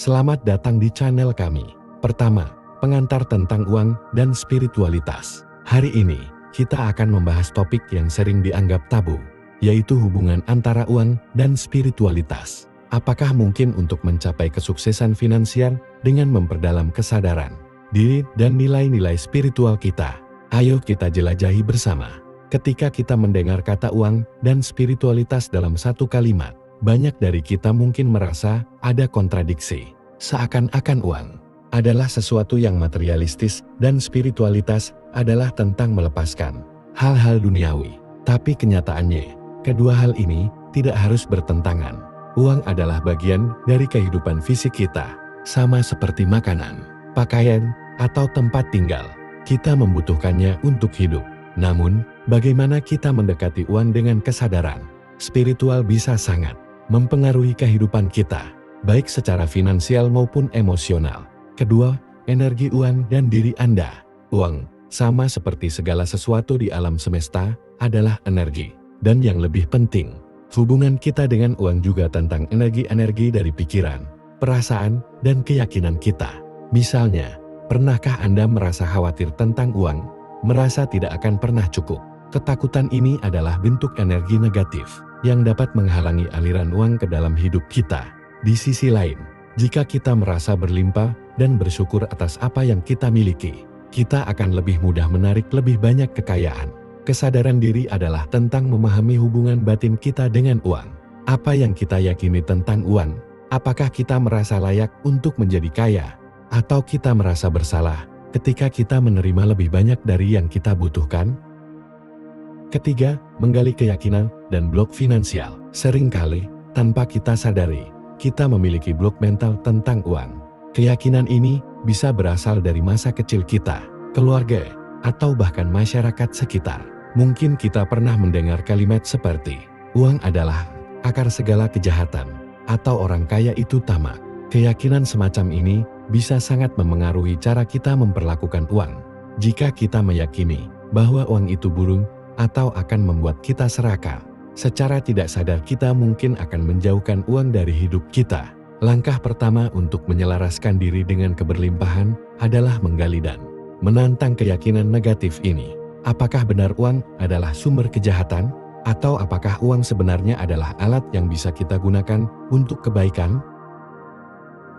Selamat datang di channel kami. Pertama, pengantar tentang uang dan spiritualitas. Hari ini, kita akan membahas topik yang sering dianggap tabu, yaitu hubungan antara uang dan spiritualitas. Apakah mungkin untuk mencapai kesuksesan finansial dengan memperdalam kesadaran diri dan nilai-nilai spiritual kita? Ayo kita jelajahi bersama. Ketika kita mendengar kata uang dan spiritualitas dalam satu kalimat, banyak dari kita mungkin merasa ada kontradiksi. Seakan-akan uang adalah sesuatu yang materialistis dan spiritualitas adalah tentang melepaskan hal-hal duniawi. Tapi kenyataannya, kedua hal ini tidak harus bertentangan. Uang adalah bagian dari kehidupan fisik kita, sama seperti makanan, pakaian, atau tempat tinggal. Kita membutuhkannya untuk hidup. Namun, bagaimana kita mendekati uang dengan kesadaran spiritual bisa sangat mempengaruhi kehidupan kita, baik secara finansial maupun emosional. Kedua, energi uang dan diri Anda. Uang, sama seperti segala sesuatu di alam semesta, adalah energi. Dan yang lebih penting, hubungan kita dengan uang juga tentang energi-energi dari pikiran, perasaan, dan keyakinan kita. Misalnya, pernahkah Anda merasa khawatir tentang uang? Merasa tidak akan pernah cukup? Ketakutan ini adalah bentuk energi negatif yang dapat menghalangi aliran uang ke dalam hidup kita. Di sisi lain, jika kita merasa berlimpah dan bersyukur atas apa yang kita miliki, kita akan lebih mudah menarik lebih banyak kekayaan. Kesadaran diri adalah tentang memahami hubungan batin kita dengan uang. Apa yang kita yakini tentang uang? Apakah kita merasa layak untuk menjadi kaya? Atau kita merasa bersalah ketika kita menerima lebih banyak dari yang kita butuhkan? Ketiga, menggali keyakinan dan blok finansial. Seringkali, tanpa kita sadari, kita memiliki blok mental tentang uang. Keyakinan ini bisa berasal dari masa kecil kita, keluarga, atau bahkan masyarakat sekitar. Mungkin kita pernah mendengar kalimat seperti, "Uang adalah akar segala kejahatan," atau "orang kaya itu tamak." Keyakinan semacam ini bisa sangat memengaruhi cara kita memperlakukan uang. Jika kita meyakini bahwa uang itu buruk atau akan membuat kita serakah, secara tidak sadar kita mungkin akan menjauhkan uang dari hidup kita. Langkah pertama untuk menyelaraskan diri dengan keberlimpahan adalah menggali dan menantang keyakinan negatif ini. Apakah benar uang adalah sumber kejahatan? Atau apakah uang sebenarnya adalah alat yang bisa kita gunakan untuk kebaikan?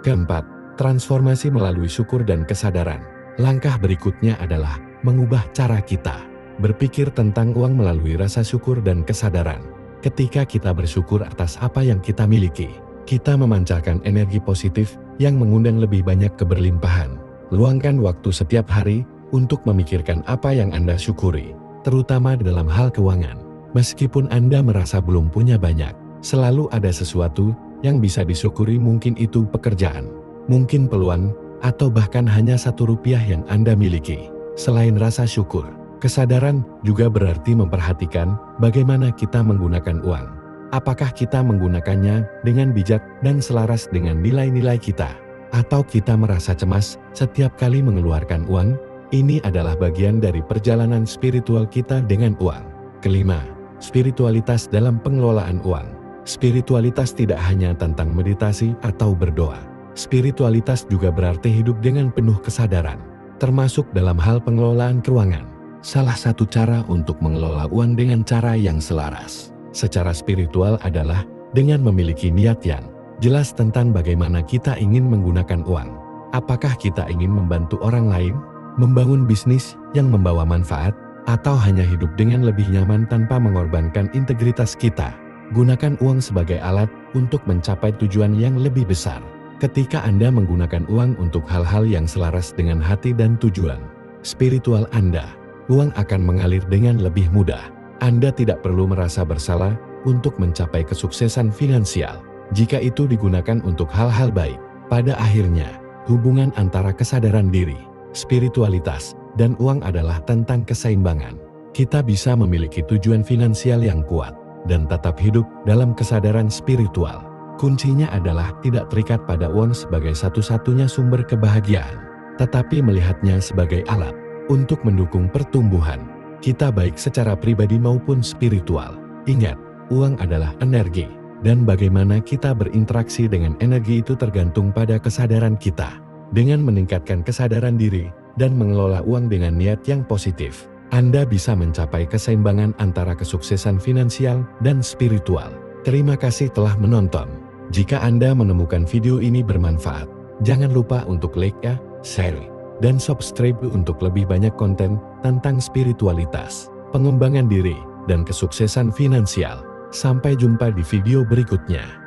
Keempat, transformasi melalui syukur dan kesadaran. Langkah berikutnya adalah mengubah cara kita berpikir tentang uang melalui rasa syukur dan kesadaran. Ketika kita bersyukur atas apa yang kita miliki, kita memancarkan energi positif yang mengundang lebih banyak keberlimpahan. Luangkan waktu setiap hari untuk memikirkan apa yang Anda syukuri, terutama dalam hal keuangan. Meskipun Anda merasa belum punya banyak, selalu ada sesuatu yang bisa disyukuri, mungkin itu pekerjaan, mungkin peluang, atau bahkan hanya Rp1 yang Anda miliki. Selain rasa syukur, kesadaran juga berarti memperhatikan bagaimana kita menggunakan uang. Apakah kita menggunakannya dengan bijak dan selaras dengan nilai-nilai kita? Atau kita merasa cemas setiap kali mengeluarkan uang? Ini adalah bagian dari perjalanan spiritual kita dengan uang. Kelima, spiritualitas dalam pengelolaan uang. Spiritualitas tidak hanya tentang meditasi atau berdoa. Spiritualitas juga berarti hidup dengan penuh kesadaran, termasuk dalam hal pengelolaan keuangan. Salah satu cara untuk mengelola uang dengan cara yang selaras secara spiritual adalah dengan memiliki niat yang jelas tentang bagaimana kita ingin menggunakan uang. Apakah kita ingin membantu orang lain, membangun bisnis yang membawa manfaat, atau hanya hidup dengan lebih nyaman tanpa mengorbankan integritas kita? Gunakan uang sebagai alat untuk mencapai tujuan yang lebih besar. Ketika Anda menggunakan uang untuk hal-hal yang selaras dengan hati dan tujuan spiritual Anda, uang akan mengalir dengan lebih mudah. Anda tidak perlu merasa bersalah untuk mencapai kesuksesan finansial jika itu digunakan untuk hal-hal baik. Pada akhirnya, hubungan antara kesadaran diri, spiritualitas, dan uang adalah tentang keseimbangan. Kita bisa memiliki tujuan finansial yang kuat dan tetap hidup dalam kesadaran spiritual. Kuncinya adalah tidak terikat pada uang sebagai satu-satunya sumber kebahagiaan, tetapi melihatnya sebagai alat untuk mendukung pertumbuhan kita baik secara pribadi maupun spiritual. Ingat, uang adalah energi, Dan bagaimana kita berinteraksi dengan energi itu tergantung pada kesadaran kita. Dengan meningkatkan kesadaran diri dan mengelola uang dengan niat yang positif, Anda bisa mencapai keseimbangan antara kesuksesan finansial dan spiritual. Terima kasih telah menonton. Jika Anda menemukan video ini bermanfaat, jangan lupa untuk like ya, share, dan subscribe untuk lebih banyak konten tentang spiritualitas, pengembangan diri, dan kesuksesan finansial. Sampai jumpa di video berikutnya.